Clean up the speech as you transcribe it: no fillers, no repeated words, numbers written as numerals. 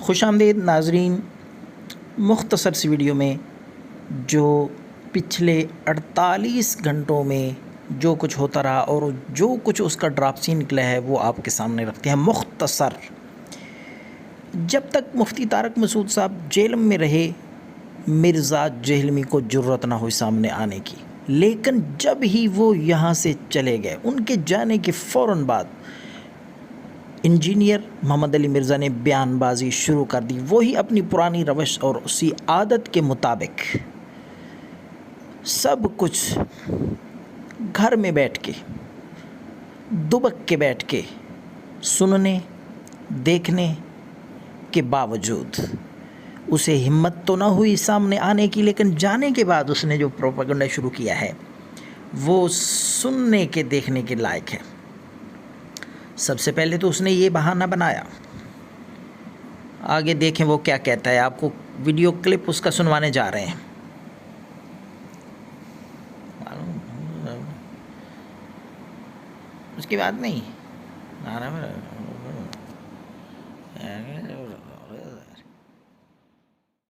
खुशामदीद नाज़रीन, मुख्तसर सी वीडियो में जो पिछले 48 घंटों में जो कुछ होता रहा और जो कुछ उसका ड्राफ्ट सीन निकला है वो आपके सामने रखते हैं मुख्तसर। जब तक मुफ्ती तारक मसूद साहब जेल में रहे, मिर्ज़ा जहलमी को जुर्रत ना हुई सामने आने की, लेकिन जब ही वो यहाँ से चले गए, उनके जाने के फ़ौरन बाद इंजीनियर मोहम्मद अली मिर्ज़ा ने बयानबाजी शुरू कर दी। वही अपनी पुरानी रवश और उसी आदत के मुताबिक सब कुछ घर में बैठ के, दुबक के बैठ के सुनने देखने के बावजूद उसे हिम्मत तो ना हुई सामने आने की, लेकिन जाने के बाद उसने जो प्रोपेगेंडा शुरू किया है वो सुनने के देखने के लायक है। सबसे पहले तो उसने ये बहाना बनाया, आगे देखें वो क्या कहता है। आपको वीडियो क्लिप उसका सुनवाने जा रहे हैं। उसकी बात नहीं,